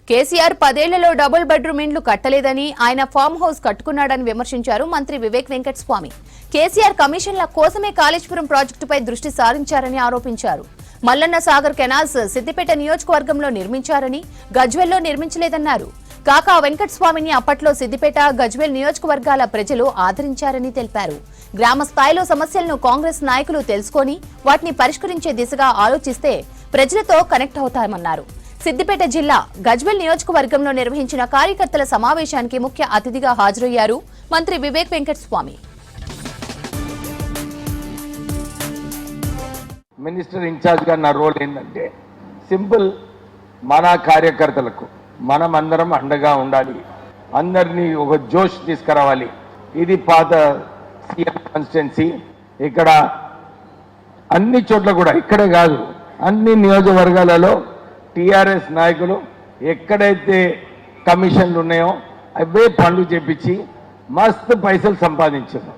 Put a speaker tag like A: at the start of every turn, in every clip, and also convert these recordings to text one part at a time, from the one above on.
A: కేసీఆర్ 10 ఏళ్లలో double bedroom ఇండ్లు కట్టలేదని ఆయన ఫామ్ హౌస్ కట్టుకున్నాడని విమర్శించారు మంత్రి వివేక్ వెంకటస్వామి. కేసీఆర్ కమిషన్ల కోసమే కాళేశ్వరం ప్రాజెక్టుపై దృష్టి సారించారని ఆరోపించారు. మల్లన్న సాగర్ కెనాల్స్ సిద్దిపేట నియోజకవర్గంలో నిర్మించారని, గజ్వేల్లో నిర్మించలేదన్నారు. కాకా వెంకటస్వామిని అప్పట్లో సిద్దిపేట, గజ్వేల్ నియోజకవర్గాల ప్రజలు ఆదరించారని తెలిపారు. గ్రామ స్థాయిలో సమస్యలను కాంగ్రెస్ నాయకులు తెలుసుకొని వాటిని పరిష్కరించే దిశగా ఆలోచిస్తే ప్రజలతో కనెక్ట్ అవుతామన్నారు. సిద్దిపేట జిల్లా గజ్వేల్ నియోజకవర్గంలో నిర్వహించిన కార్యకర్తల సమావేశానికి ముఖ్య అతిథిగా హాజరయ్యారు మంత్రి వివేక్ వెంకటస్వామి.
B: మినిస్టర్ ఇన్ఛార్జ్ గా నా రోల్ ఏంటంటే సింపుల్, మన కార్యకర్తలకు మనం అందరం అండగా ఉండాలి, అందరినీ ఒక జోష్ తీసుకురావాలి. ఇది పాత సీఎం కాన్స్టిట్యున్సీ. ఇక్కడ అన్ని చోట్ల కూడా, ఇక్కడే కాదు అన్ని నియోజకవర్గాలలో టీఆర్ఎస్ నాయకులు ఎక్కడైతే కమిషన్లు ఉన్నాయో అవే పనులు చేపించి మస్తు పైసలు సంపాదించారు.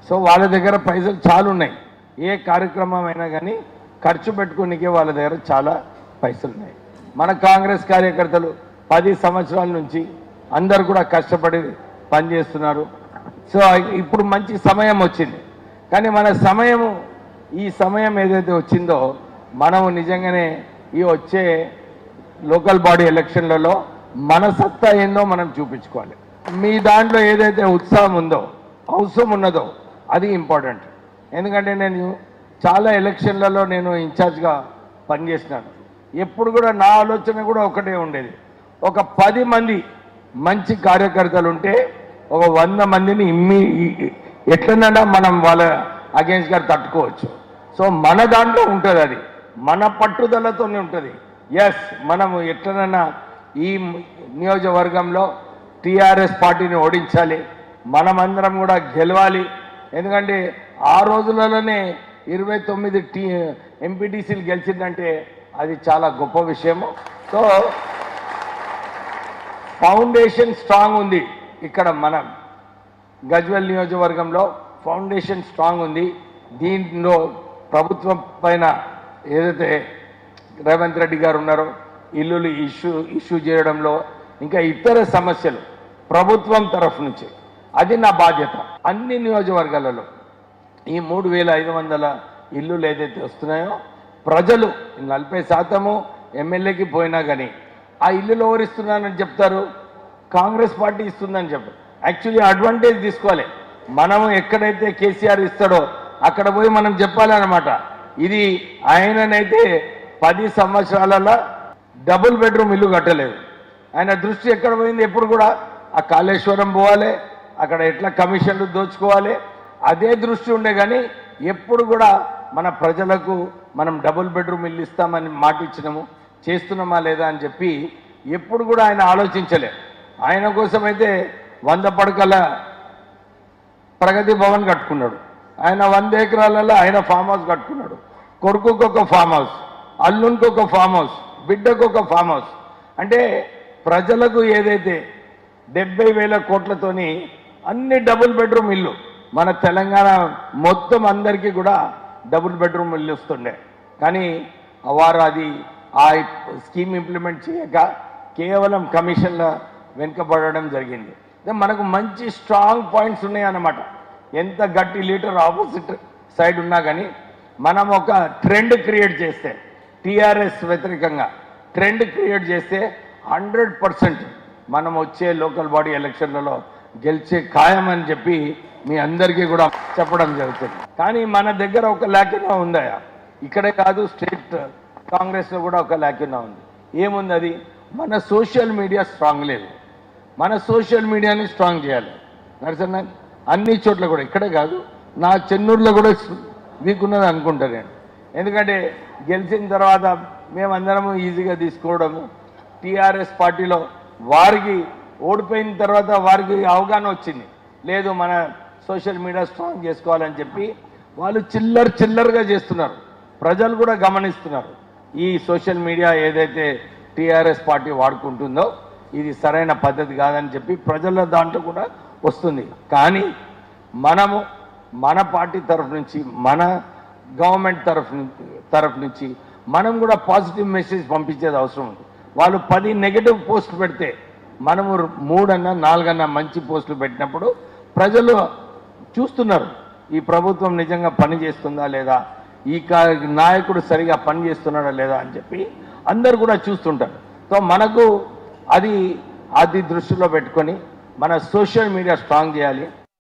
B: సో వాళ్ళ దగ్గర పైసలు చాలా ఉన్నాయి. ఏ కార్యక్రమం అయినా కానీ ఖర్చు పెట్టుకునికే వాళ్ళ దగ్గర చాలా పైసలు ఉన్నాయి. మన కాంగ్రెస్ కార్యకర్తలు 10 సంవత్సరాల నుంచి అందరు కూడా కష్టపడి పనిచేస్తున్నారు. సో ఇప్పుడు మంచి సమయం వచ్చింది. కానీ ఈ సమయం ఏదైతే వచ్చిందో మనము నిజంగానే ఈ వచ్చే లోకల్ బాడీ ఎలక్షన్లలో మన సత్తా ఏందో మనం చూపించుకోవాలి. మీ దాంట్లో ఏదైతే ఉత్సాహం ఉందో, అవసరం ఉన్నదో అది ఇంపార్టెంట్. ఎందుకంటే నేను చాలా ఎలక్షన్లలో నేను ఇన్ఛార్జ్గా పనిచేసినాను. ఎప్పుడు కూడా నా ఆలోచన కూడా ఒకటే ఉండేది, ఒక 10 మంది మంచి కార్యకర్తలు ఉంటే ఒక 100 మందిని ఎట్లన్నా మనం వాళ్ళ అగేన్స్ట్ గారు తట్టుకోవచ్చు. సో మన దాంట్లో ఉంటుంది, అది మన పట్టుదలతోనే ఉంటుంది. ఎస్, మనము ఎట్లనన్నా ఈ నియోజకవర్గంలో టీఆర్ఎస్ పార్టీని ఓడించాలి, మనమందరం కూడా గెలవాలి. ఎందుకంటే ఆ రోజులలోనే 29 ఎంపీటీసీలు గెలిచిందంటే అది చాలా గొప్ప విషయము. సో ఫౌండేషన్ స్ట్రాంగ్ ఉంది. ఇక్కడ మనం గజ్వేల్ నియోజకవర్గంలో ఫౌండేషన్ స్ట్రాంగ్ ఉంది. దీంట్లో ప్రభుత్వం పైన ఏదైతే రేవంత్ రెడ్డి గారు ఉన్నారో ఇల్లులు ఇష్యూ చేయడంలో, ఇంకా ఇతర సమస్యలు ప్రభుత్వం తరఫు నుంచి, అది నా బాధ్యత. అన్ని నియోజకవర్గాలలో ఈ 3500 ఇల్లులు ఏదైతే వస్తున్నాయో ప్రజలు 40% ఎమ్మెల్యేకి పోయినా కానీ ఆ ఇల్లులు ఎవరిస్తున్నానని చెప్తారు, కాంగ్రెస్ పార్టీ ఇస్తుందని చెప్పారు. యాక్చువల్లీ అడ్వాంటేజ్ తీసుకోవాలి. మనము ఎక్కడైతే కేసీఆర్ ఇస్తాడో అక్కడ పోయి మనం చెప్పాలన్నమాట. ఇది ఆయననైతే 10 సంవత్సరాలలో డబుల్ బెడ్రూమ్ ఇల్లు కట్టలేదు. ఆయన దృష్టి ఎక్కడ పోయింది, ఎప్పుడు కూడా ఆ కాళేశ్వరం పోవాలి, అక్కడ ఎట్లా కమిషన్లు దోచుకోవాలి, అదే దృష్టి ఉండే. కానీ ఎప్పుడు కూడా మన ప్రజలకు మనం డబుల్ బెడ్రూమ్ ఇల్లు ఇస్తామని మాట ఇచ్చినాము, చేస్తున్నామా లేదా అని చెప్పి ఎప్పుడు కూడా ఆయన ఆలోచించలే. ఆయన కోసం అయితే 100 పడకల ప్రగతి భవన్ కట్టుకున్నాడు. ఆయన 100 ఎకరాలలో ఆయన ఫామ్ హౌస్ కట్టుకున్నాడు. కొడుకుకు ఒక ఫామ్ హౌస్, అల్లునికి ఒక ఫామ్ హౌస్, బిడ్డకు ఒక ఫామ్ హౌస్. అంటే ప్రజలకు ఏదైతే 70,000 కోట్లతోని అన్ని డబుల్ బెడ్రూమ్ ఇల్లు మన తెలంగాణ మొత్తం అందరికీ కూడా డబుల్ బెడ్రూమ్ ఇల్లు వస్తుండే. కానీ వారు ఆ స్కీమ్ ఇంప్లిమెంట్ చేయక కేవలం కమిషన్ల వెనుకబడడం జరిగింది. మనకు మంచి స్ట్రాంగ్ పాయింట్స్ ఉన్నాయన్నమాట. ఎంత గట్టి లీటర్ ఆపోజిట్ సైడ్ ఉన్నా కానీ మనం ఒక ట్రెండ్ క్రియేట్ చేస్తే, టీఆర్ఎస్ వ్యతిరేకంగా ట్రెండ్ క్రియేట్ చేస్తే 100% మనం వచ్చే లోకల్ బాడీ ఎలక్షన్లలో గెలిచే ఖాయమని చెప్పి మీ అందరికీ కూడా చెప్పడం జరుగుతుంది. కానీ మన దగ్గర ఒక లాక్యూనా ఉందా, ఇక్కడే కాదు స్టేట్ కాంగ్రెస్లో కూడా ఒక లాక్యూనా ఉంది. ఏముంది అది? మన సోషల్ మీడియా స్ట్రాంగ్ లేదు. మన సోషల్ మీడియాని స్ట్రాంగ్ చేయాలి. నరసన్న అన్ని చోట్ల కూడా, ఇక్కడే కాదు నా చెన్నూరులో కూడా వీక్ ఉన్నది అనుకుంటా నేను. ఎందుకంటే గెలిచిన తర్వాత మేమందరము ఈజీగా తీసుకోవడము, టీఆర్ఎస్ పార్టీలో వారికి ఓడిపోయిన తర్వాత వారికి అవగాహన వచ్చింది, లేదు మన సోషల్ మీడియా స్ట్రాంగ్ చేసుకోవాలని చెప్పి వాళ్ళు చిల్లరగా చేస్తున్నారు. ప్రజలు కూడా గమనిస్తున్నారు. ఈ సోషల్ మీడియా ఏదైతే టీఆర్ఎస్ పార్టీ వాడుకుంటుందో ఇది సరైన పద్ధతి కాదని చెప్పి ప్రజల దాంట్లో కూడా వస్తుంది. కానీ మనము మన పార్టీ తరఫు నుంచి, మన గవర్నమెంట్ తరఫు నుంచి మనం కూడా పాజిటివ్ మెసేజ్ పంపించేది అవసరం ఉంది. వాళ్ళు 10 నెగటివ్ పోస్టులు పెడితే మనము 3 అన్నా 4 అన్నా మంచి పోస్టులు పెట్టినప్పుడు ప్రజలు చూస్తున్నారు ఈ ప్రభుత్వం నిజంగా పని చేస్తుందా లేదా, ఈ నాయకుడు సరిగా పని చేస్తున్నాడా లేదా అని చెప్పి అందరు కూడా చూస్తుంటారు. సో మనకు అది దృష్టిలో పెట్టుకొని మన సోషల్ మీడియా స్ట్రాంగ్ చేయాలి.